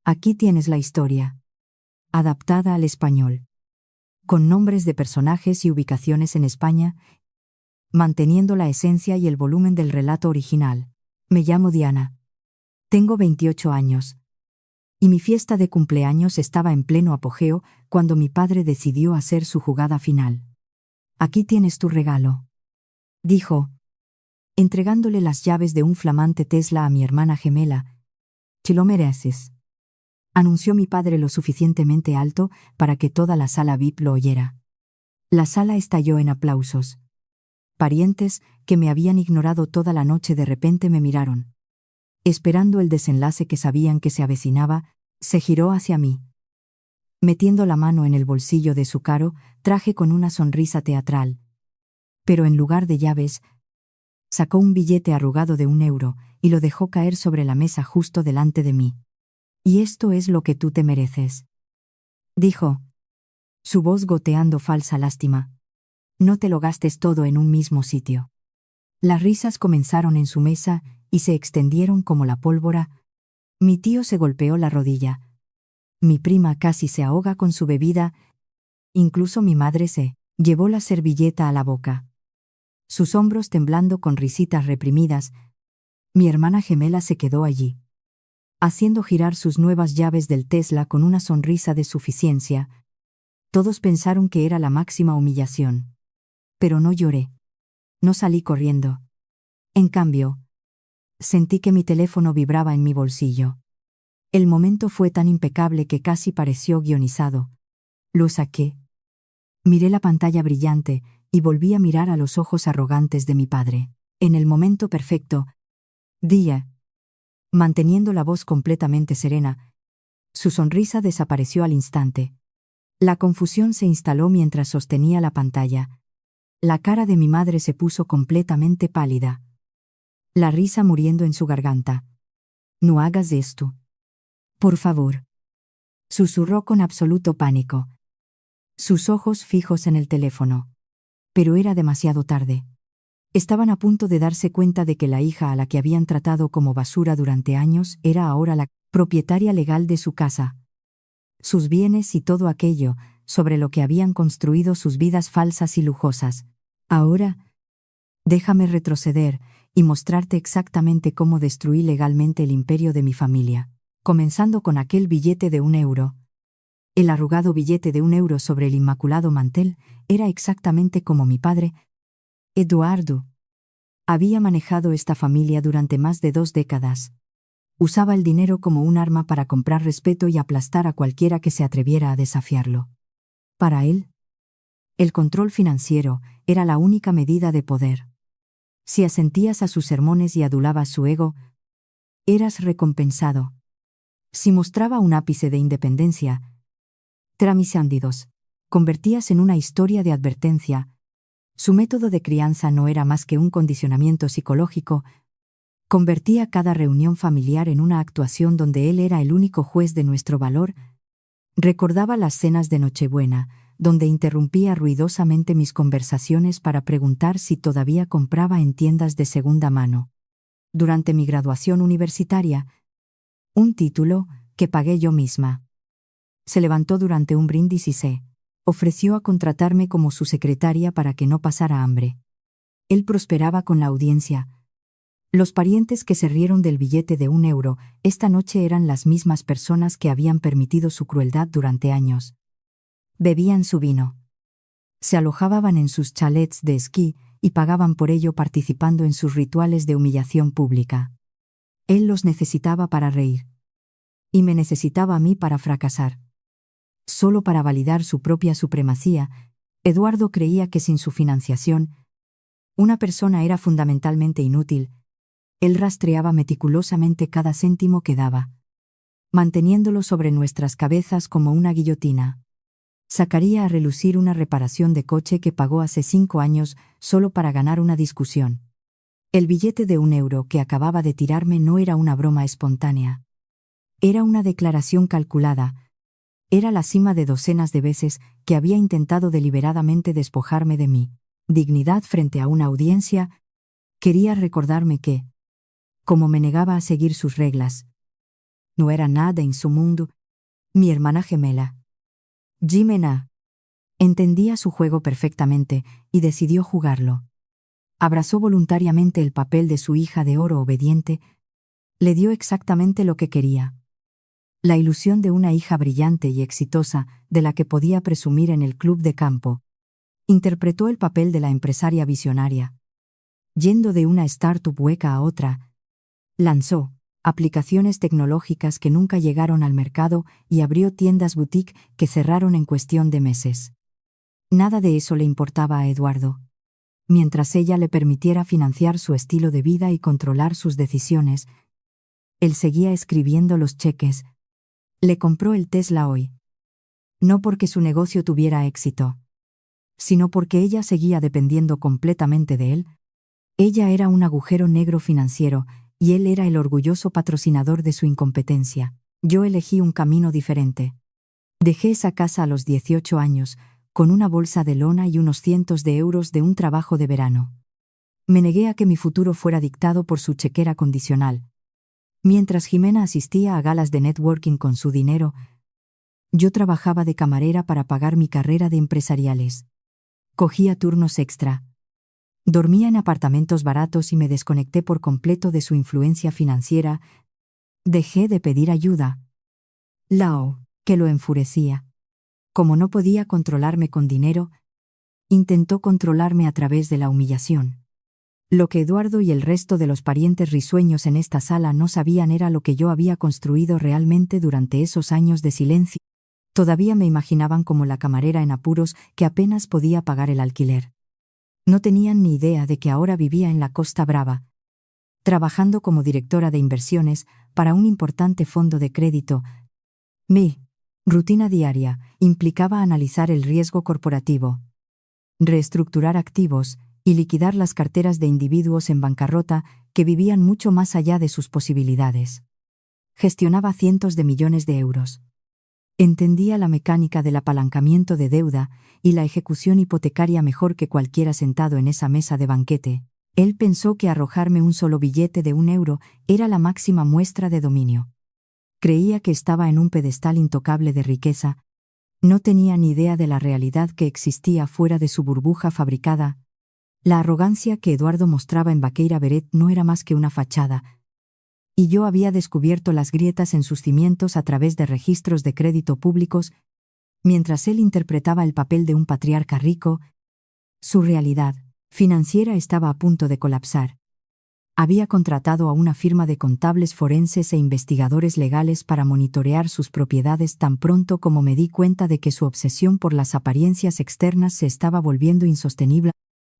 Aquí tienes la historia. Adaptada al español. Con nombres de personajes y ubicaciones en España, manteniendo la esencia y el volumen del relato original. Me llamo Diana. Tengo 28 años. Y mi fiesta de cumpleaños estaba en pleno apogeo cuando mi padre decidió hacer su jugada final. Aquí tienes tu regalo, dijo, entregándole las llaves de un flamante Tesla a mi hermana gemela. Te lo mereces, anunció mi padre lo suficientemente alto para que toda la sala VIP lo oyera. La sala estalló en aplausos. Parientes, que me habían ignorado toda la noche, de repente me miraron. Esperando el desenlace que sabían que se avecinaba, se giró hacia mí. Metiendo la mano en el bolsillo de su caro, traje con una sonrisa teatral. Pero en lugar de llaves, sacó un billete arrugado de 1 euro y lo dejó caer sobre la mesa justo delante de mí. «Y esto es lo que tú te mereces», dijo, su voz goteando falsa lástima. «No te lo gastes todo en un mismo sitio». Las risas comenzaron en su mesa y se extendieron como la pólvora. Mi tío se golpeó la rodilla. Mi prima casi se ahoga con su bebida. Incluso mi madre se llevó la servilleta a la boca. Sus hombros temblando con risitas reprimidas. Mi hermana gemela se quedó allí, haciendo girar sus nuevas llaves del Tesla con una sonrisa de suficiencia. Todos pensaron que era la máxima humillación. Pero no lloré. No salí corriendo. En cambio, sentí que mi teléfono vibraba en mi bolsillo. El momento fue tan impecable que casi pareció guionizado. Lo saqué. Miré la pantalla brillante y volví a mirar a los ojos arrogantes de mi padre. En el momento perfecto, día, manteniendo la voz completamente serena, su sonrisa desapareció al instante. La confusión se instaló mientras sostenía la pantalla. La cara de mi madre se puso completamente pálida. La risa muriendo en su garganta. «No hagas esto, por favor», susurró con absoluto pánico, sus ojos fijos en el teléfono. Pero era demasiado tarde. Estaban a punto de darse cuenta de que la hija a la que habían tratado como basura durante años era ahora la propietaria legal de su casa, sus bienes y todo aquello sobre lo que habían construido sus vidas falsas y lujosas. Ahora, déjame retroceder y mostrarte exactamente cómo destruí legalmente el imperio de mi familia, comenzando con aquel billete de 1 euro. El arrugado billete de 1 euro sobre el inmaculado mantel era exactamente como mi padre, Eduardo, había manejado esta familia durante más de 2 décadas. Usaba el dinero como un arma para comprar respeto y aplastar a cualquiera que se atreviera a desafiarlo. Para él, el control financiero era la única medida de poder. Si asentías a sus sermones y adulabas su ego, eras recompensado. Si mostraba un ápice de independencia, tramisándidos, convertías en una historia de advertencia. Su método de crianza no era más que un condicionamiento psicológico. Convertía cada reunión familiar en una actuación donde él era el único juez de nuestro valor. Recordaba las cenas de Nochebuena, donde interrumpía ruidosamente mis conversaciones para preguntar si todavía compraba en tiendas de segunda mano. Durante mi graduación universitaria, un título que pagué yo misma. Se levantó durante un brindis y se ofreció a contratarme como su secretaria para que no pasara hambre. Él prosperaba con la audiencia. Los parientes que se rieron del billete de 1 euro esta noche eran las mismas personas que habían permitido su crueldad durante años. Bebían su vino. Se alojaban en sus chalets de esquí y pagaban por ello participando en sus rituales de humillación pública. Él los necesitaba para reír. Y me necesitaba a mí para fracasar. Solo para validar su propia supremacía, Eduardo creía que sin su financiación, una persona era fundamentalmente inútil. Él rastreaba meticulosamente cada céntimo que daba, manteniéndolo sobre nuestras cabezas como una guillotina. Sacaría a relucir una reparación de coche que pagó hace 5 años solo para ganar una discusión. El billete de 1 euro que acababa de tirarme no era una broma espontánea. Era una declaración calculada. Era la cima de docenas de veces que había intentado deliberadamente despojarme de mi dignidad frente a una audiencia. Quería recordarme que, como me negaba a seguir sus reglas, no era nada en su mundo. Mi hermana gemela, Jimena, entendía su juego perfectamente y decidió jugarlo. Abrazó voluntariamente el papel de su hija de oro obediente. Le dio exactamente lo que quería. La ilusión de una hija brillante y exitosa, de la que podía presumir en el club de campo. Interpretó el papel de la empresaria visionaria. Yendo de una startup hueca a otra, lanzó aplicaciones tecnológicas que nunca llegaron al mercado y abrió tiendas boutique que cerraron en cuestión de meses. Nada de eso le importaba a Eduardo. Mientras ella le permitiera financiar su estilo de vida y controlar sus decisiones, él seguía escribiendo los cheques. Le compró el Tesla hoy. No porque su negocio tuviera éxito, sino porque ella seguía dependiendo completamente de él. Ella era un agujero negro financiero, y él era el orgulloso patrocinador de su incompetencia. Yo elegí un camino diferente. Dejé esa casa a los 18 años, con una bolsa de lona y unos cientos de euros de un trabajo de verano. Me negué a que mi futuro fuera dictado por su chequera condicional. Mientras Jimena asistía a galas de networking con su dinero, yo trabajaba de camarera para pagar mi carrera de empresariales. Cogía turnos extra. Dormía en apartamentos baratos y me desconecté por completo de su influencia financiera. Dejé de pedir ayuda. Lao, que lo enfurecía. Como no podía controlarme con dinero, intentó controlarme a través de la humillación. Lo que Eduardo y el resto de los parientes risueños en esta sala no sabían era lo que yo había construido realmente durante esos años de silencio. Todavía me imaginaban como la camarera en apuros que apenas podía pagar el alquiler. No tenían ni idea de que ahora vivía en la Costa Brava, trabajando como directora de inversiones para un importante fondo de crédito. Mi rutina diaria implicaba analizar el riesgo corporativo, reestructurar activos y liquidar las carteras de individuos en bancarrota que vivían mucho más allá de sus posibilidades. Gestionaba cientos de millones de euros. Entendía la mecánica del apalancamiento de deuda y la ejecución hipotecaria mejor que cualquiera sentado en esa mesa de banquete. Él pensó que arrojarme un solo billete de €1 era la máxima muestra de dominio. Creía que estaba en un pedestal intocable de riqueza. No tenía ni idea de la realidad que existía fuera de su burbuja fabricada. La arrogancia que Eduardo mostraba en Vaqueira Beret no era más que una fachada, y yo había descubierto las grietas en sus cimientos a través de registros de crédito públicos. Mientras él interpretaba el papel de un patriarca rico, su realidad financiera estaba a punto de colapsar. Había contratado a una firma de contables forenses e investigadores legales para monitorear sus propiedades tan pronto como me di cuenta de que su obsesión por las apariencias externas se estaba volviendo insostenible.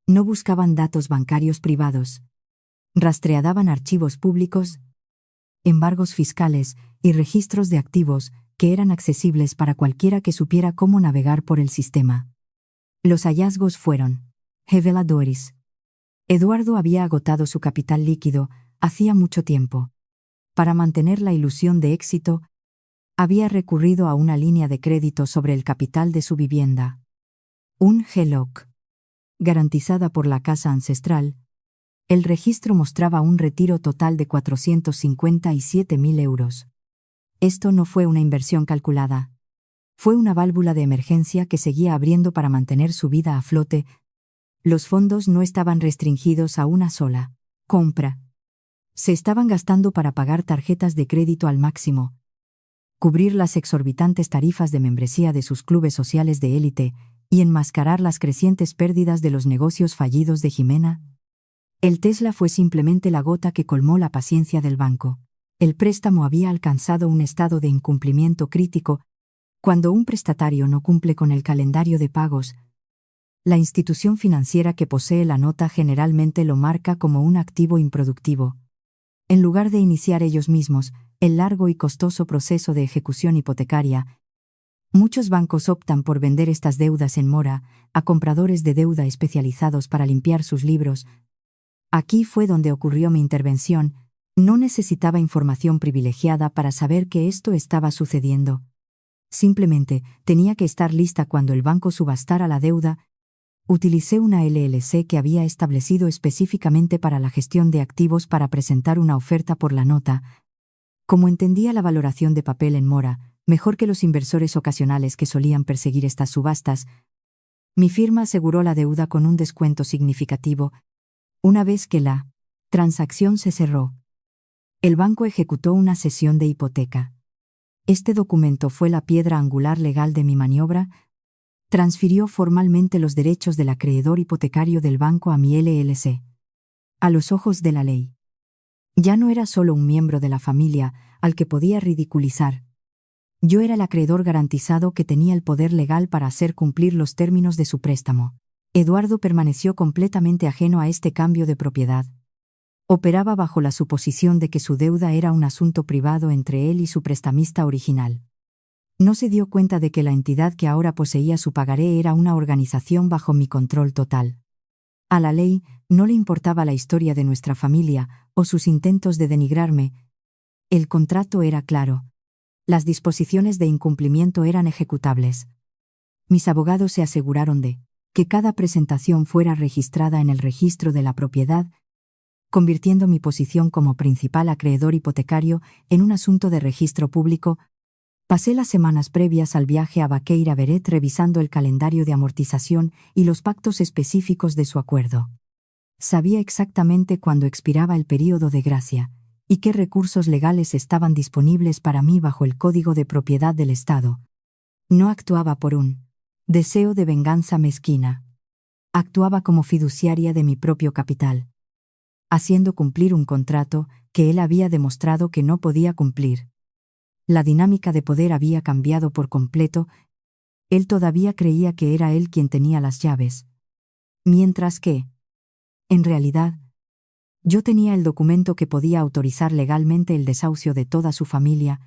No buscaban datos bancarios privados. Rastreaban archivos públicos, embargos fiscales y registros de activos que eran accesibles para cualquiera que supiera cómo navegar por el sistema. Los hallazgos fueron reveladores. Eduardo había agotado su capital líquido hacía mucho tiempo. Para mantener la ilusión de éxito, había recurrido a una línea de crédito sobre el capital de su vivienda. Un HELOC. Garantizada por la casa ancestral, el registro mostraba un retiro total de 457.000 euros. Esto no fue una inversión calculada. Fue una válvula de emergencia que seguía abriendo para mantener su vida a flote. Los fondos no estaban restringidos a una sola compra. Se estaban gastando para pagar tarjetas de crédito al máximo, cubrir las exorbitantes tarifas de membresía de sus clubes sociales de élite y enmascarar las crecientes pérdidas de los negocios fallidos de Jimena. El Tesla fue simplemente la gota que colmó la paciencia del banco. El préstamo había alcanzado un estado de incumplimiento crítico. Cuando un prestatario no cumple con el calendario de pagos, la institución financiera que posee la nota generalmente lo marca como un activo improductivo. En lugar de iniciar ellos mismos el largo y costoso proceso de ejecución hipotecaria, muchos bancos optan por vender estas deudas en mora a compradores de deuda especializados para limpiar sus libros. Aquí fue donde ocurrió mi intervención. No necesitaba información privilegiada para saber que esto estaba sucediendo. Simplemente tenía que estar lista cuando el banco subastara la deuda. Utilicé una LLC que había establecido específicamente para la gestión de activos para presentar una oferta por la nota. Como entendía la valoración de papel en mora, mejor que los inversores ocasionales que solían perseguir estas subastas, mi firma aseguró la deuda con un descuento significativo. Una vez que la transacción se cerró, el banco ejecutó una cesión de hipoteca. Este documento fue la piedra angular legal de mi maniobra. Transfirió formalmente los derechos del acreedor hipotecario del banco a mi LLC. A los ojos de la ley, ya no era solo un miembro de la familia al que podía ridiculizar. Yo era el acreedor garantizado que tenía el poder legal para hacer cumplir los términos de su préstamo. Eduardo permaneció completamente ajeno a este cambio de propiedad. Operaba bajo la suposición de que su deuda era un asunto privado entre él y su prestamista original. No se dio cuenta de que la entidad que ahora poseía su pagaré era una organización bajo mi control total. A la ley no le importaba la historia de nuestra familia o sus intentos de denigrarme. El contrato era claro. Las disposiciones de incumplimiento eran ejecutables. Mis abogados se aseguraron de que cada presentación fuera registrada en el registro de la propiedad, convirtiendo mi posición como principal acreedor hipotecario en un asunto de registro público. Pasé las semanas previas al viaje a Baqueira Beret revisando el calendario de amortización y los pactos específicos de su acuerdo. Sabía exactamente cuándo expiraba el período de gracia y qué recursos legales estaban disponibles para mí bajo el Código de Propiedad del Estado. No actuaba por un deseo de venganza mezquina. Actuaba como fiduciaria de mi propio capital, haciendo cumplir un contrato que él había demostrado que no podía cumplir. La dinámica de poder había cambiado por completo. Él todavía creía que era él quien tenía las llaves, mientras que, en realidad, yo tenía el documento que podía autorizar legalmente el desahucio de toda su familia.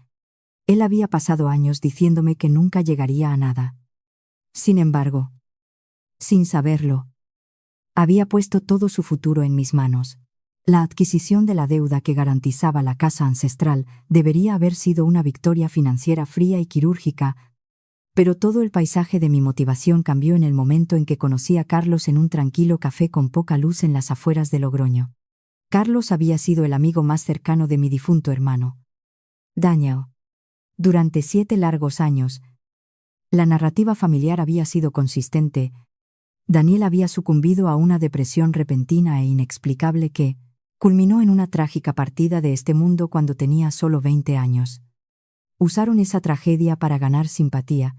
Él había pasado años diciéndome que nunca llegaría a nada. Sin embargo, sin saberlo, había puesto todo su futuro en mis manos. La adquisición de la deuda que garantizaba la casa ancestral debería haber sido una victoria financiera fría y quirúrgica, pero todo el paisaje de mi motivación cambió en el momento en que conocí a Carlos en un tranquilo café con poca luz en las afueras de Logroño. Carlos había sido el amigo más cercano de mi difunto hermano, Daniel. Durante 7 largos años, la narrativa familiar había sido consistente. Daniel había sucumbido a una depresión repentina e inexplicable que culminó en una trágica partida de este mundo cuando tenía solo 20 años. Usaron esa tragedia para ganar simpatía,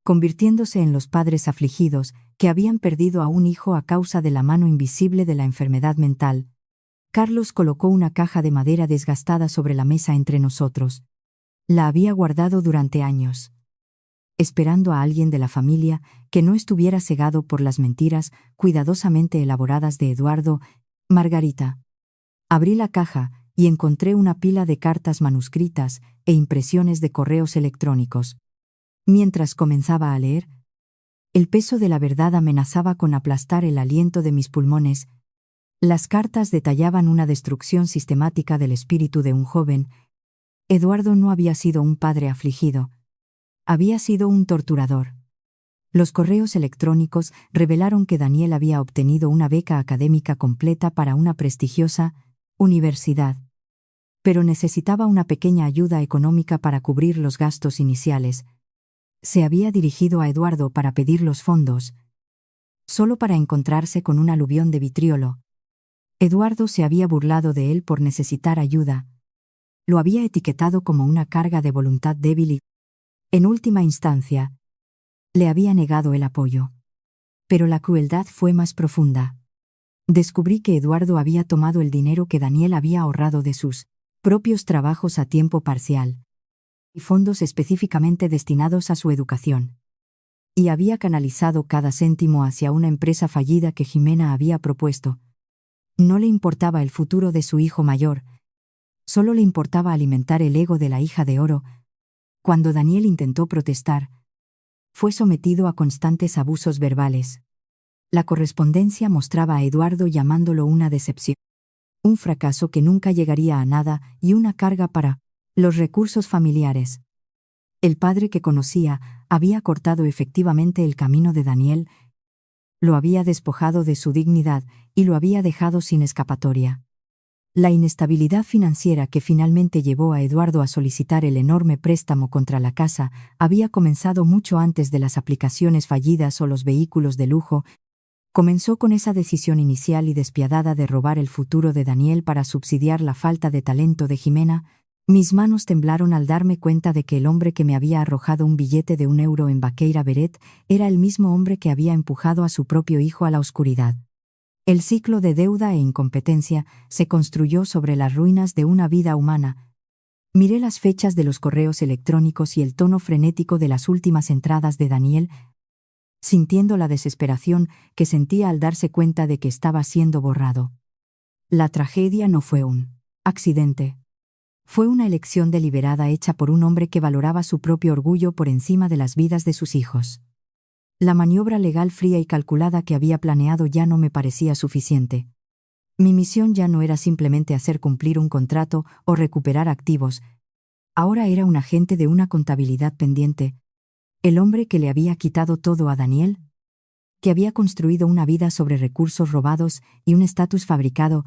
convirtiéndose en los padres afligidos que habían perdido a un hijo a causa de la mano invisible de la enfermedad mental. Carlos colocó una caja de madera desgastada sobre la mesa entre nosotros. La había guardado durante años, esperando a alguien de la familia que no estuviera cegado por las mentiras cuidadosamente elaboradas de Eduardo. Margarita. Abrí la caja y encontré una pila de cartas manuscritas e impresiones de correos electrónicos. Mientras comenzaba a leer, el peso de la verdad amenazaba con aplastar el aliento de mis pulmones. Las cartas detallaban una destrucción sistemática del espíritu de un joven. Eduardo no había sido un padre afligido. Había sido un torturador. Los correos electrónicos revelaron que Daniel había obtenido una beca académica completa para una prestigiosa universidad, pero necesitaba una pequeña ayuda económica para cubrir los gastos iniciales. Se había dirigido a Eduardo para pedir los fondos, solo para encontrarse con un aluvión de vitriolo. Eduardo se había burlado de él por necesitar ayuda. Lo había etiquetado como una carga de voluntad débil y, en última instancia, le había negado el apoyo. Pero la crueldad fue más profunda. Descubrí que Eduardo había tomado el dinero que Daniel había ahorrado de sus propios trabajos a tiempo parcial y fondos específicamente destinados a su educación, y había canalizado cada céntimo hacia una empresa fallida que Jimena había propuesto. No le importaba el futuro de su hijo mayor, solo le importaba alimentar el ego de la hija de oro. Cuando Daniel intentó protestar, fue sometido a constantes abusos verbales. La correspondencia mostraba a Eduardo llamándolo una decepción, un fracaso que nunca llegaría a nada y una carga para los recursos familiares. El padre que conocía había cortado efectivamente el camino de Daniel, lo había despojado de su dignidad y lo había dejado sin escapatoria. La inestabilidad financiera que finalmente llevó a Eduardo a solicitar el enorme préstamo contra la casa había comenzado mucho antes de las aplicaciones fallidas o los vehículos de lujo. Comenzó con esa decisión inicial y despiadada de robar el futuro de Daniel para subsidiar la falta de talento de Jimena. Mis manos temblaron al darme cuenta de que el hombre que me había arrojado un billete de €1 en Baqueira Beret era el mismo hombre que había empujado a su propio hijo a la oscuridad. El ciclo de deuda e incompetencia se construyó sobre las ruinas de una vida humana. Miré las fechas de los correos electrónicos y el tono frenético de las últimas entradas de Daniel, sintiendo la desesperación que sentía al darse cuenta de que estaba siendo borrado. La tragedia no fue un accidente. Fue una elección deliberada hecha por un hombre que valoraba su propio orgullo por encima de las vidas de sus hijos. La maniobra legal fría y calculada que había planeado ya no me parecía suficiente. Mi misión ya no era simplemente hacer cumplir un contrato o recuperar activos. Ahora era un agente de una contabilidad pendiente. El hombre que le había quitado todo a Daniel, que había construido una vida sobre recursos robados y un estatus fabricado,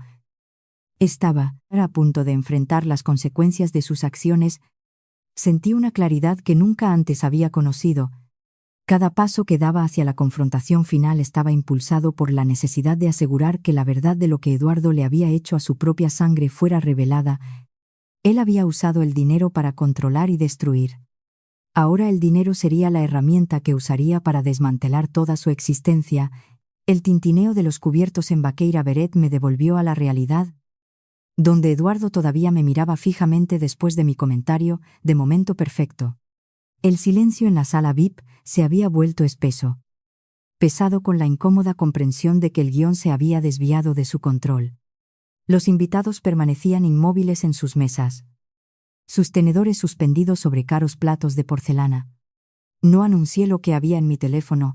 estaba a punto de enfrentar las consecuencias de sus acciones. Sentí una claridad que nunca antes había conocido. Cada paso que daba hacia la confrontación final estaba impulsado por la necesidad de asegurar que la verdad de lo que Eduardo le había hecho a su propia sangre fuera revelada. Él había usado el dinero para controlar y destruir. Ahora el dinero sería la herramienta que usaría para desmantelar toda su existencia. El tintineo de los cubiertos en Baqueira Beret me devolvió a la realidad, donde Eduardo todavía me miraba fijamente después de mi comentario, de momento perfecto. El silencio en la sala VIP se había vuelto espeso, pesado con la incómoda comprensión de que el guión se había desviado de su control. Los invitados permanecían inmóviles en sus mesas, sus tenedores suspendidos sobre caros platos de porcelana. No anuncié lo que había en mi teléfono.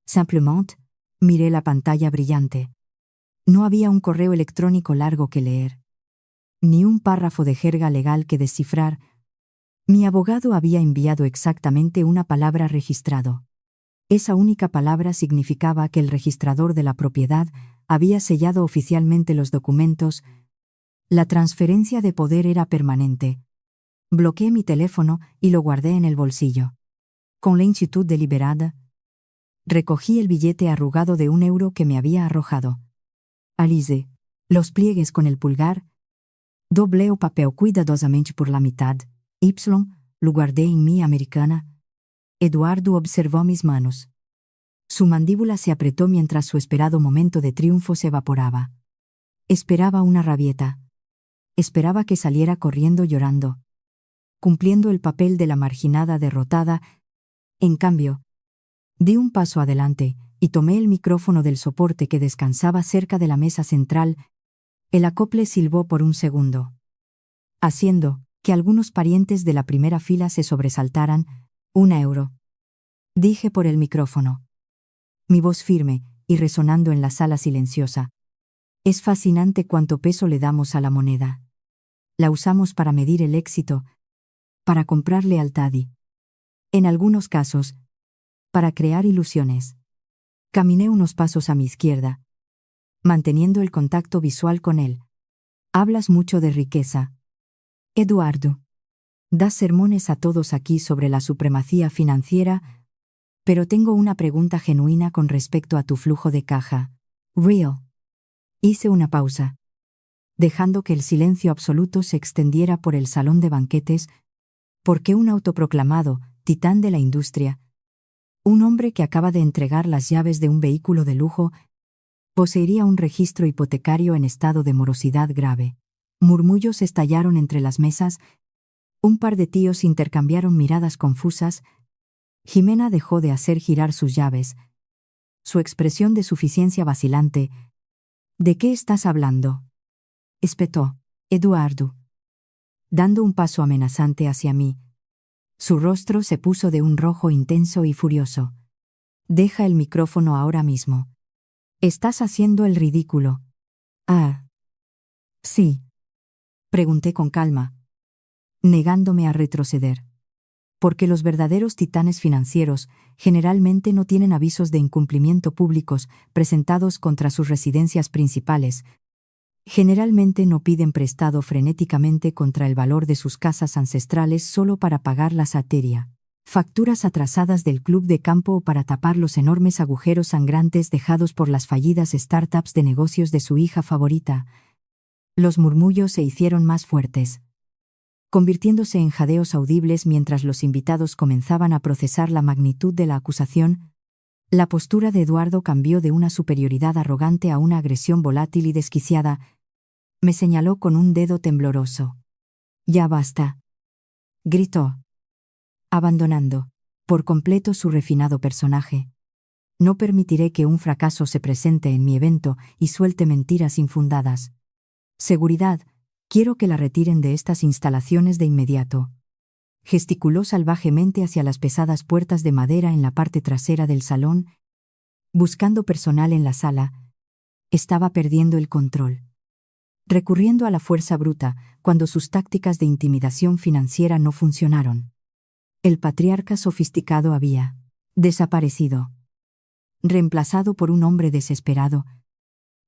Simplement, miré la pantalla brillante. No había un correo electrónico largo que leer, ni un párrafo de jerga legal que descifrar. Mi abogado había enviado exactamente una palabra registrado. Esa única palabra significaba que el registrador de la propiedad había sellado oficialmente los documentos. La transferencia de poder era permanente. Bloqueé mi teléfono y lo guardé en el bolsillo. Con lentitud deliberada, recogí el billete arrugado de €1 que me había arrojado. Alisé los pliegues con el pulgar, doblé el papel cuidadosamente por la mitad, lo guardé en mi americana. Eduardo observó mis manos. Su mandíbula se apretó mientras su esperado momento de triunfo se evaporaba. Esperaba una rabieta. Esperaba que saliera corriendo llorando, cumpliendo el papel de la marginada derrotada. En cambio, di un paso adelante y tomé el micrófono del soporte que descansaba cerca de la mesa central. El acople silbó por un segundo, haciendo que algunos parientes de la primera fila se sobresaltaran. €1, dije por el micrófono, mi voz firme y resonando en la sala silenciosa. Es fascinante cuánto peso le damos a la moneda. La usamos para medir el éxito, para comprar lealtad y, en algunos casos, para crear ilusiones. Caminé unos pasos a mi izquierda, manteniendo el contacto visual con él. Hablas mucho de riqueza, Eduardo. Das sermones a todos aquí sobre la supremacía financiera, pero tengo una pregunta genuina con respecto a tu flujo de caja. Real. Hice una pausa, dejando que el silencio absoluto se extendiera por el salón de banquetes. ¿Por qué un autoproclamado titán de la industria, un hombre que acaba de entregar las llaves de un vehículo de lujo, poseería un registro hipotecario en estado de morosidad grave? Murmullos estallaron entre las mesas. Un par de tíos intercambiaron miradas confusas. Jimena dejó de hacer girar sus llaves, su expresión de suficiencia vacilante. ¿De qué estás hablando?, espetó Eduardo, dando un paso amenazante hacia mí. Su rostro se puso de un rojo intenso y furioso. Deja el micrófono ahora mismo. Estás haciendo el ridículo. Ah. Sí. Pregunté con calma, negándome a retroceder. Porque los verdaderos titanes financieros generalmente no tienen avisos de incumplimiento públicos presentados contra sus residencias principales. Generalmente no piden prestado frenéticamente contra el valor de sus casas ancestrales solo para pagar la satería, facturas atrasadas del club de campo o para tapar los enormes agujeros sangrantes dejados por las fallidas startups de negocios de su hija favorita. Los murmullos se hicieron más fuertes, convirtiéndose en jadeos audibles mientras los invitados comenzaban a procesar la magnitud de la acusación. La postura de Eduardo cambió de una superioridad arrogante a una agresión volátil y desquiciada. Me señaló con un dedo tembloroso. «Ya basta», gritó, abandonando por completo su refinado personaje. «No permitiré que un fracaso se presente en mi evento y suelte mentiras infundadas. Seguridad, quiero que la retiren de estas instalaciones de inmediato». Gesticuló salvajemente hacia las pesadas puertas de madera en la parte trasera del salón, buscando personal en la sala. Estaba perdiendo el control, recurriendo a la fuerza bruta cuando sus tácticas de intimidación financiera no funcionaron. El patriarca sofisticado había desaparecido, reemplazado por un hombre desesperado.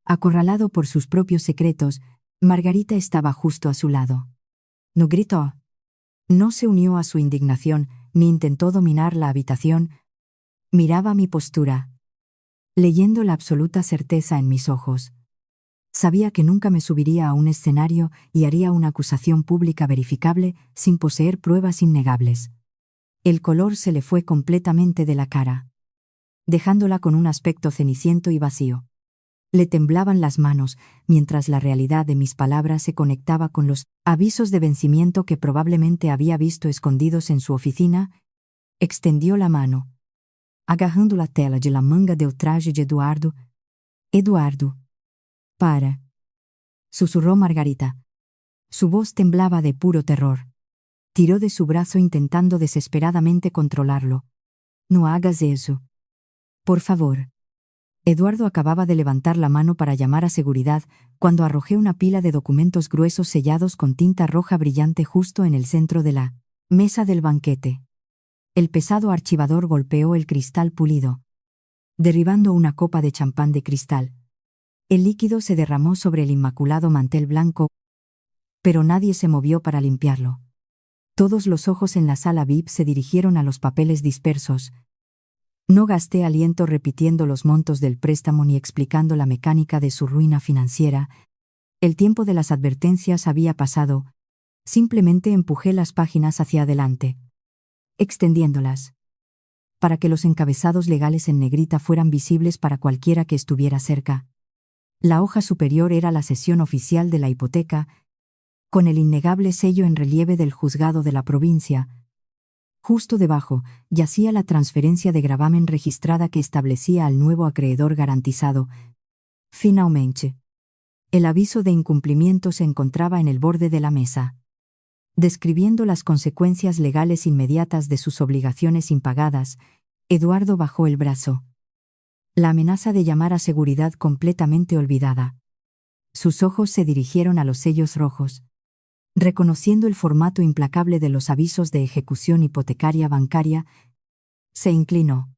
Acorralado por sus propios secretos, Margarita estaba justo a su lado. No gritó. No se unió a su indignación, ni intentó dominar la habitación. Miraba mi postura, leyendo la absoluta certeza en mis ojos. Sabía que nunca me subiría a un escenario y haría una acusación pública verificable sin poseer pruebas innegables. El color se le fue completamente de la cara, dejándola con un aspecto ceniciento y vacío. Le temblaban las manos, mientras la realidad de mis palabras se conectaba con los avisos de vencimiento que probablemente había visto escondidos en su oficina. Extendió la mano, agarrando la tela de la manga del traje de Eduardo. «Eduardo, para», susurró Margarita. Su voz temblaba de puro terror. Tiró de su brazo intentando desesperadamente controlarlo. «No hagas eso. Por favor». Eduardo acababa de levantar la mano para llamar a seguridad cuando arrojé una pila de documentos gruesos sellados con tinta roja brillante justo en el centro de la mesa del banquete. El pesado archivador golpeó el cristal pulido, derribando una copa de champán de cristal. El líquido se derramó sobre el inmaculado mantel blanco, pero nadie se movió para limpiarlo. Todos los ojos en la sala VIP se dirigieron a los papeles dispersos. No gasté aliento repitiendo los montos del préstamo ni explicando la mecánica de su ruina financiera. El tiempo de las advertencias había pasado. Simplemente empujé las páginas hacia adelante, extendiéndolas, para que los encabezados legales en negrita fueran visibles para cualquiera que estuviera cerca. La hoja superior era la cesión oficial de la hipoteca, con el innegable sello en relieve del juzgado de la provincia. Justo debajo yacía la transferencia de gravamen registrada que establecía al nuevo acreedor garantizado. Finalmente, el aviso de incumplimiento se encontraba en el borde de la mesa, describiendo las consecuencias legales inmediatas de sus obligaciones impagadas. Eduardo bajó el brazo. La amenaza de llamar a seguridad completamente olvidada. Sus ojos se dirigieron a los sellos rojos, reconociendo el formato implacable de los avisos de ejecución hipotecaria bancaria. Se inclinó.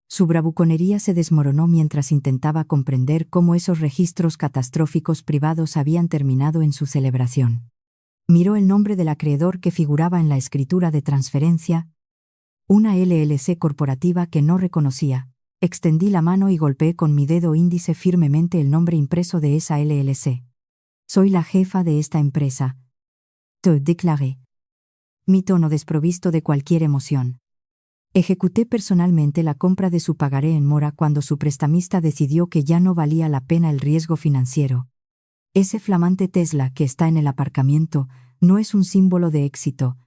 Su bravuconería se desmoronó mientras intentaba comprender cómo esos registros catastróficos privados habían terminado en su celebración. Miró el nombre del acreedor que figuraba en la escritura de transferencia, una LLC corporativa que no reconocía. Extendí la mano y golpeé con mi dedo índice firmemente el nombre impreso de esa LLC. «Soy la jefa de esta empresa», te declaré. Mi tono desprovisto de cualquier emoción. Ejecuté personalmente la compra de su pagaré en mora cuando su prestamista decidió que ya no valía la pena el riesgo financiero. Ese flamante Tesla que está en el aparcamiento no es un símbolo de éxito.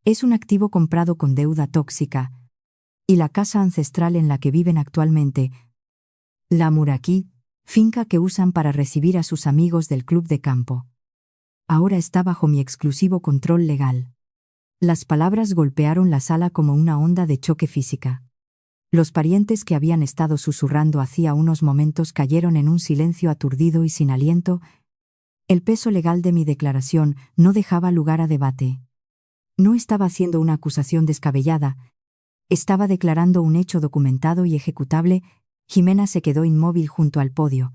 Es un activo comprado con deuda tóxica. Y la casa ancestral en la que viven actualmente, la Muraki, finca que usan para recibir a sus amigos del club de campo, ahora está bajo mi exclusivo control legal. Las palabras golpearon la sala como una onda de choque física. Los parientes que habían estado susurrando hacía unos momentos cayeron en un silencio aturdido y sin aliento. El peso legal de mi declaración no dejaba lugar a debate. No estaba haciendo una acusación descabellada. Estaba declarando un hecho documentado y ejecutable. Jimena se quedó inmóvil junto al podio,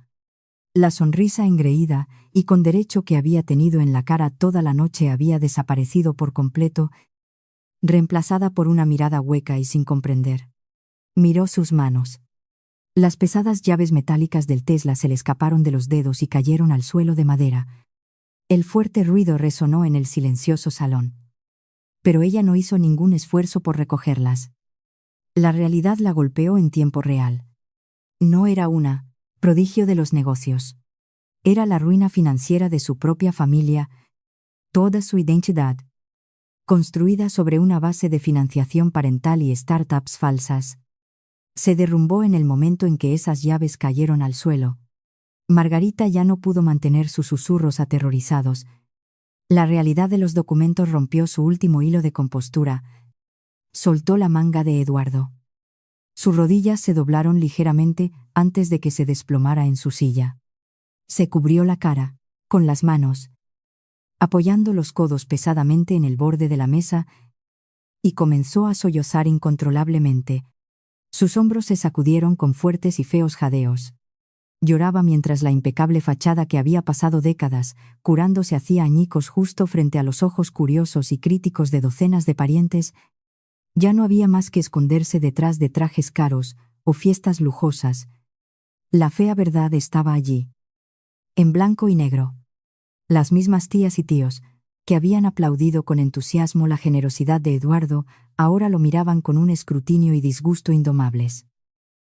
La sonrisa engreída, y con derecho que había tenido en la cara toda la noche, había desaparecido por completo, reemplazada por una mirada hueca y sin comprender. Miró sus manos. Las pesadas llaves metálicas del Tesla se le escaparon de los dedos y cayeron al suelo de madera. El fuerte ruido resonó en el silencioso salón. Pero ella no hizo ningún esfuerzo por recogerlas. La realidad la golpeó en tiempo real. No era una prodigio de los negocios. Era la ruina financiera de su propia familia, toda su identidad, construida sobre una base de financiación parental y startups falsas, se derrumbó en el momento en que esas llaves cayeron al suelo. Margarita ya no pudo mantener sus susurros aterrorizados. La realidad de los documentos rompió su último hilo de compostura. Soltó la manga de Eduardo. Sus rodillas se doblaron ligeramente antes de que se desplomara en su silla. Se cubrió la cara, con las manos, apoyando los codos pesadamente en el borde de la mesa, y comenzó a sollozar incontrolablemente. Sus hombros se sacudieron con fuertes y feos jadeos. Lloraba mientras la impecable fachada que había pasado décadas curando se hacía añicos justo frente a los ojos curiosos y críticos de docenas de parientes. Ya no había más que esconderse detrás de trajes caros o fiestas lujosas. La fea verdad estaba allí, en blanco y negro. Las mismas tías y tíos, que habían aplaudido con entusiasmo la generosidad de Eduardo, ahora lo miraban con un escrutinio y disgusto indomables.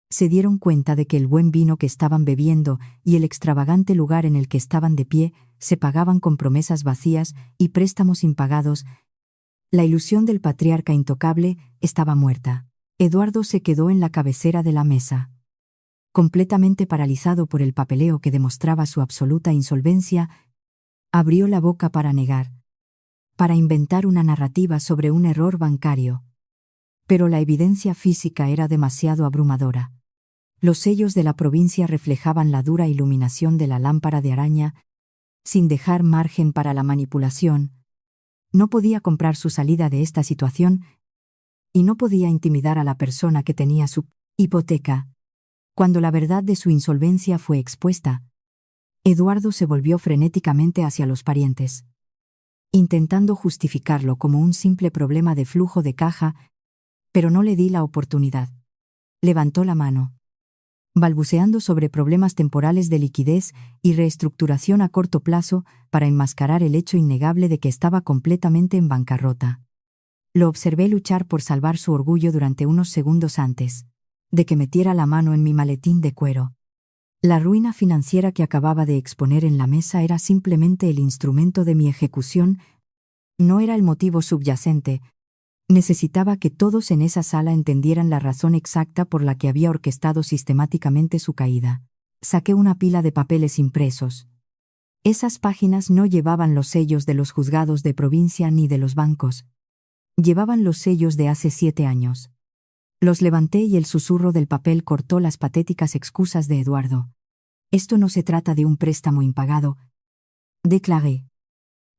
Se dieron cuenta de que el buen vino que estaban bebiendo y el extravagante lugar en el que estaban de pie se pagaban con promesas vacías y préstamos impagados. La ilusión del patriarca intocable estaba muerta. Eduardo se quedó en la cabecera de la mesa. Completamente paralizado por el papeleo que demostraba su absoluta insolvencia, abrió la boca para negar, para inventar una narrativa sobre un error bancario. Pero la evidencia física era demasiado abrumadora. Los sellos de la provincia reflejaban la dura iluminación de la lámpara de araña, sin dejar margen para la manipulación. No podía comprar su salida de esta situación y no podía intimidar a la persona que tenía su hipoteca. Cuando la verdad de su insolvencia fue expuesta, Eduardo se volvió frenéticamente hacia los parientes, intentando justificarlo como un simple problema de flujo de caja, pero no le di la oportunidad. Levantó la mano, balbuceando sobre problemas temporales de liquidez y reestructuración a corto plazo para enmascarar el hecho innegable de que estaba completamente en bancarrota. Lo observé luchar por salvar su orgullo durante unos segundos antes de que metiera la mano en mi maletín de cuero. La ruina financiera que acababa de exponer en la mesa era simplemente el instrumento de mi ejecución, no era el motivo subyacente. Necesitaba que todos en esa sala entendieran la razón exacta por la que había orquestado sistemáticamente su caída. Saqué una pila de papeles impresos. Esas páginas no llevaban los sellos de los juzgados de provincia ni de los bancos. Llevaban los sellos de hace 7 años. Los levanté y el susurro del papel cortó las patéticas excusas de Eduardo. «Esto no se trata de un préstamo impagado», declaré.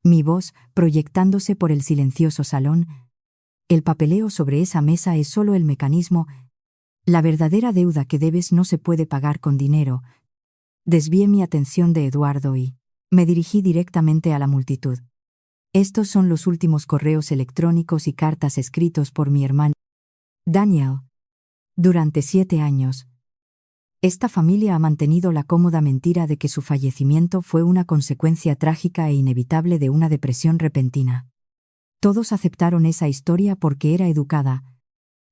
Mi voz proyectándose por el silencioso salón. «El papeleo sobre esa mesa es solo el mecanismo. La verdadera deuda que debes no se puede pagar con dinero». Desvié mi atención de Eduardo y me dirigí directamente a la multitud. «Estos son los últimos correos electrónicos y cartas escritos por mi hermano Daniel. Durante 7 años, esta familia ha mantenido la cómoda mentira de que su fallecimiento fue una consecuencia trágica e inevitable de una depresión repentina. Todos aceptaron esa historia porque era educada.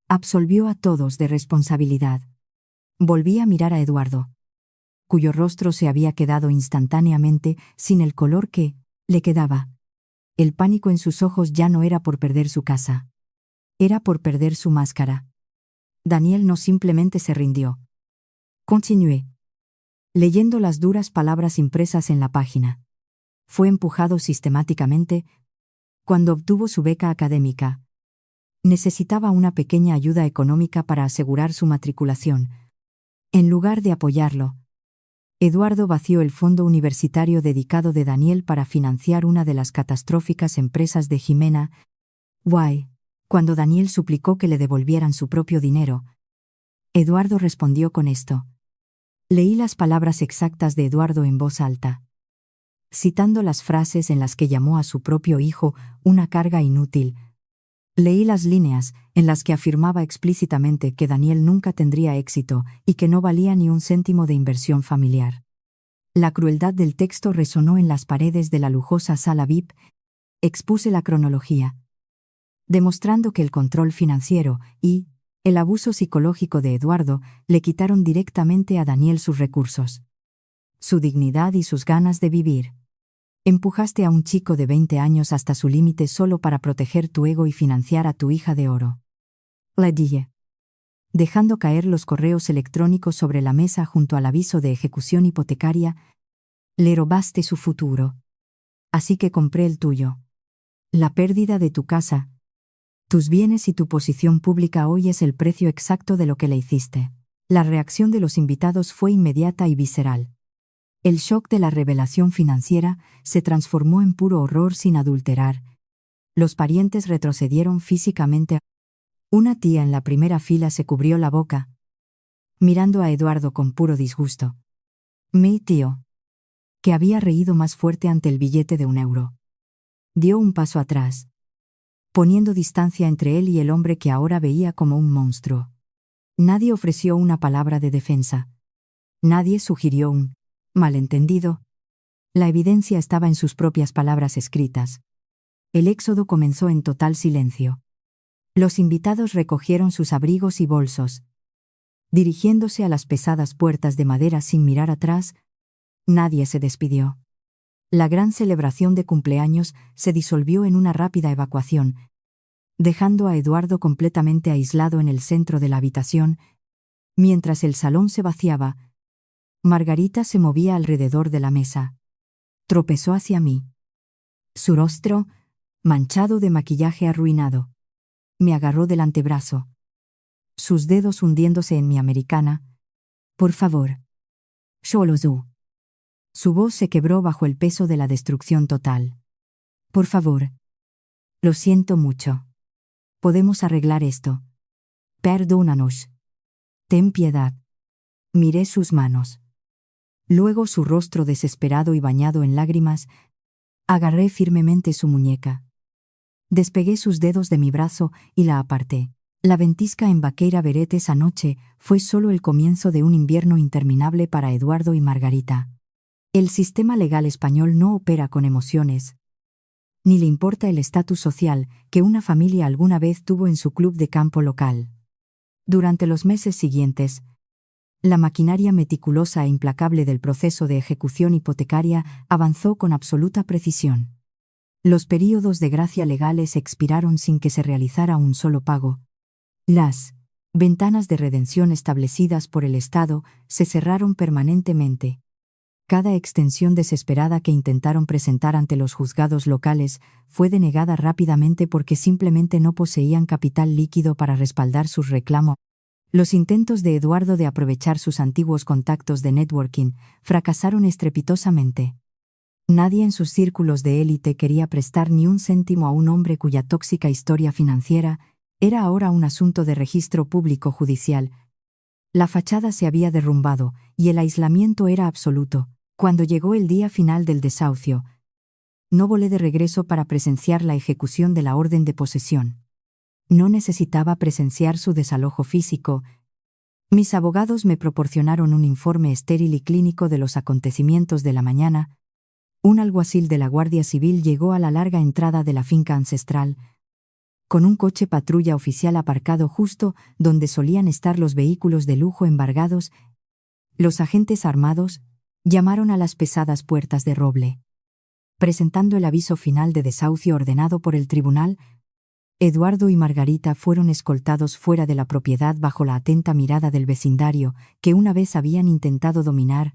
Absolvió a todos de responsabilidad». Volví a mirar a Eduardo, cuyo rostro se había quedado instantáneamente sin el color que le quedaba. El pánico en sus ojos ya no era por perder su casa. Era por perder su máscara. Daniel no simplemente se rindió. Continué, leyendo las duras palabras impresas en la página. Fue empujado sistemáticamente. Cuando obtuvo su beca académica, necesitaba una pequeña ayuda económica para asegurar su matriculación. En lugar de apoyarlo, Eduardo vació el fondo universitario dedicado de Daniel para financiar una de las catastróficas empresas de Jimena Y. Cuando Daniel suplicó que le devolvieran su propio dinero, Eduardo respondió con esto: Leí las palabras exactas de Eduardo en voz alta, citando las frases en las que llamó a su propio hijo una carga inútil. Leí las líneas en las que afirmaba explícitamente que Daniel nunca tendría éxito y que no valía ni un céntimo de inversión familiar. La crueldad del texto resonó en las paredes de la lujosa sala VIP. Expuse la cronología, demostrando que el control financiero y el abuso psicológico de Eduardo le quitaron directamente a Daniel sus recursos, su dignidad y sus ganas de vivir. Empujaste a un chico de 20 años hasta su límite solo para proteger tu ego y financiar a tu hija de oro. Le dije, dejando caer los correos electrónicos sobre la mesa junto al aviso de ejecución hipotecaria. Le robaste su futuro. Así que compré el tuyo. La pérdida de tu casa, tus bienes y tu posición pública hoy es el precio exacto de lo que le hiciste. La reacción de los invitados fue inmediata y visceral. El shock de la revelación financiera se transformó en puro horror sin adulterar. Los parientes retrocedieron físicamente. Una tía en la primera fila se cubrió la boca, mirando a Eduardo con puro disgusto. Mi tío, que había reído más fuerte ante el billete de €1, dio un paso atrás, poniendo distancia entre él y el hombre que ahora veía como un monstruo. Nadie ofreció una palabra de defensa. Nadie sugirió un malentendido. La evidencia estaba en sus propias palabras escritas. El éxodo comenzó en total silencio. Los invitados recogieron sus abrigos y bolsos, dirigiéndose a las pesadas puertas de madera sin mirar atrás. Nadie se despidió. La gran celebración de cumpleaños se disolvió en una rápida evacuación, dejando a Eduardo completamente aislado en el centro de la habitación. Mientras el salón se vaciaba, Margarita se movía alrededor de la mesa. Tropezó hacia mí. Su rostro, manchado de maquillaje arruinado, me agarró del antebrazo, sus dedos hundiéndose en mi americana. Por favor. Solo tú. Su voz se quebró bajo el peso de la destrucción total. Por favor. Lo siento mucho. Podemos arreglar esto. Perdónanos. Ten piedad. Miré sus manos. Luego su rostro desesperado y bañado en lágrimas. Agarré firmemente su muñeca. Despegué sus dedos de mi brazo y la aparté. La ventisca en Vaqueira Beret esa noche fue solo el comienzo de un invierno interminable para Eduardo y Margarita. El sistema legal español no opera con emociones, ni le importa el estatus social que una familia alguna vez tuvo en su club de campo local. Durante los meses siguientes, la maquinaria meticulosa e implacable del proceso de ejecución hipotecaria avanzó con absoluta precisión. Los períodos de gracia legales expiraron sin que se realizara un solo pago. Las ventanas de redención establecidas por el Estado se cerraron permanentemente. Cada extensión desesperada que intentaron presentar ante los juzgados locales fue denegada rápidamente porque simplemente no poseían capital líquido para respaldar sus reclamos. Los intentos de Eduardo de aprovechar sus antiguos contactos de networking fracasaron estrepitosamente. Nadie en sus círculos de élite quería prestar ni un céntimo a un hombre cuya tóxica historia financiera era ahora un asunto de registro público judicial. La fachada se había derrumbado y el aislamiento era absoluto. Cuando llegó el día final del desahucio, no volé de regreso para presenciar la ejecución de la orden de posesión. No necesitaba presenciar su desalojo físico. Mis abogados me proporcionaron un informe estéril y clínico de los acontecimientos de la mañana. Un alguacil de la Guardia Civil llegó a la larga entrada de la finca ancestral, con un coche patrulla oficial aparcado justo donde solían estar los vehículos de lujo embargados. Los agentes armados llamaron a las pesadas puertas de roble. Presentando el aviso final de desahucio ordenado por el tribunal, Eduardo y Margarita fueron escoltados fuera de la propiedad bajo la atenta mirada del vecindario, que una vez habían intentado dominar.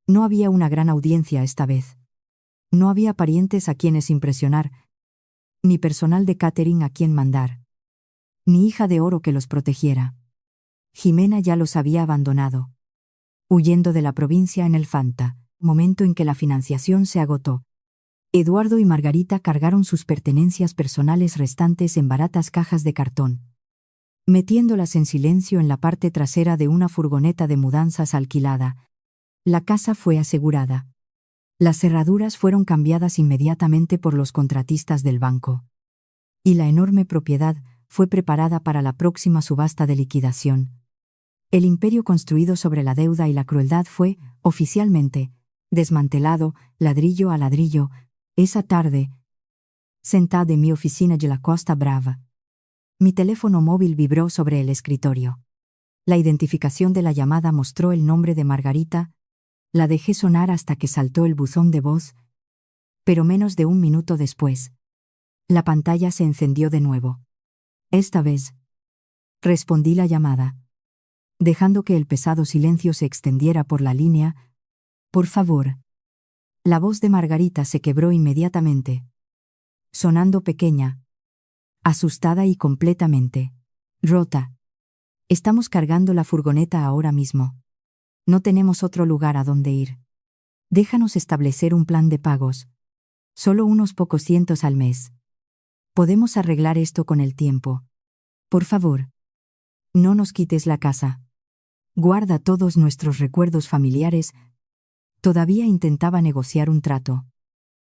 No había una gran audiencia esta vez. No había parientes a quienes impresionar, ni personal de catering a quien mandar, ni hija de oro que los protegiera. Jimena ya los había abandonado, huyendo de la provincia en el Fanta, momento en que la financiación se agotó. Eduardo y Margarita cargaron sus pertenencias personales restantes en baratas cajas de cartón. metiéndolas en silencio en la parte trasera de una furgoneta de mudanzas alquilada. La casa fue asegurada. Las cerraduras fueron cambiadas inmediatamente por los contratistas del banco. Y la enorme propiedad fue preparada para la próxima subasta de liquidación. El imperio construido sobre la deuda y la crueldad fue, oficialmente, desmantelado, ladrillo a ladrillo, esa tarde, sentada en mi oficina de la Costa Brava. Mi teléfono móvil vibró sobre el escritorio. La identificación de la llamada mostró el nombre de Margarita. La dejé sonar hasta que saltó el buzón de voz, pero menos de un minuto después, la pantalla se encendió de nuevo. Esta vez, respondí la llamada, dejando que el pesado silencio se extendiera por la línea. Por favor. La voz de Margarita se quebró inmediatamente, sonando pequeña, asustada y completamente rota. Estamos cargando la furgoneta ahora mismo. No tenemos otro lugar a donde ir. Déjanos establecer un plan de pagos. Solo unos pocos cientos al mes. Podemos arreglar esto con el tiempo. Por favor. No nos quites la casa. Guarda todos nuestros recuerdos familiares. Todavía intentaba negociar un trato.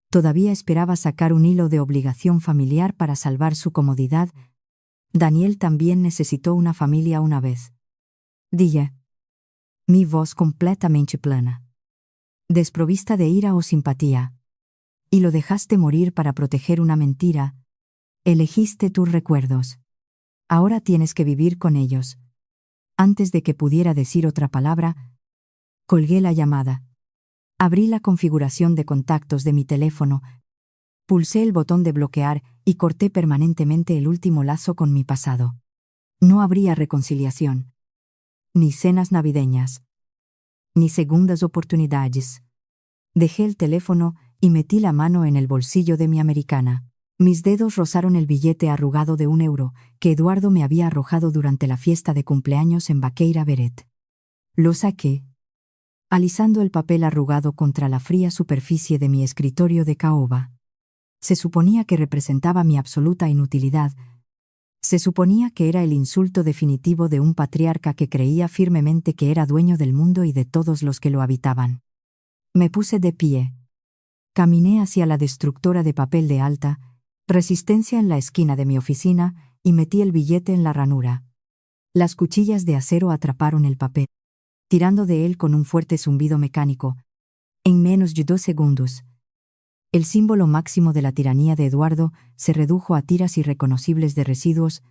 Todavía esperaba sacar un hilo de obligación familiar para salvar su comodidad. Daniel también necesitó una familia una vez. Dije. Mi voz completamente plana. Desprovista de ira o simpatía. Y lo dejaste morir para proteger una mentira. Elegiste tus recuerdos. Ahora tienes que vivir con ellos. Antes de que pudiera decir otra palabra, colgué la llamada. Abrí la configuración de contactos de mi teléfono, pulsé el botón de bloquear y corté permanentemente el último lazo con mi pasado. No habría reconciliación. Ni cenas navideñas. Ni segundas oportunidades. Dejé el teléfono y metí la mano en el bolsillo de mi americana. Mis dedos rozaron el billete arrugado de €1 que Eduardo me había arrojado durante la fiesta de cumpleaños en Baqueira Beret. Lo saqué, alisando el papel arrugado contra la fría superficie de mi escritorio de caoba. Se suponía que representaba mi absoluta inutilidad. Se suponía que era el insulto definitivo de un patriarca que creía firmemente que era dueño del mundo y de todos los que lo habitaban. Me puse de pie. Caminé hacia la destructora de papel de alta resistencia en la esquina de mi oficina y metí el billete en la ranura. Las cuchillas de acero atraparon el papel, tirando de él con un fuerte zumbido mecánico. En menos de 2 segundos, el símbolo máximo de la tiranía de Eduardo se redujo a tiras irreconocibles de residuos.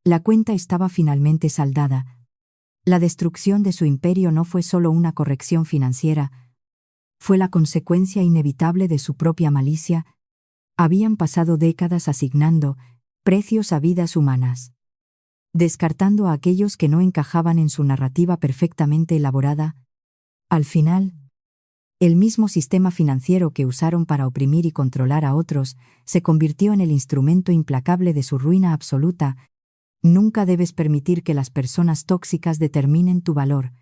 La cuenta estaba finalmente saldada. La destrucción de su imperio no fue solo una corrección financiera, fue la consecuencia inevitable de su propia malicia. Habían pasado décadas asignando precios a vidas humanas, descartando a aquellos que no encajaban en su narrativa perfectamente elaborada. Al final, el mismo sistema financiero que usaron para oprimir y controlar a otros se convirtió en el instrumento implacable de su ruina absoluta. Nunca debes permitir que las personas tóxicas determinen tu valor.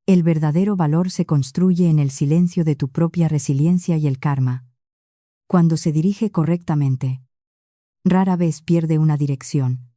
El verdadero valor se construye en el silencio de tu propia resiliencia y el karma. Cuando se dirige correctamente, rara vez pierde una dirección.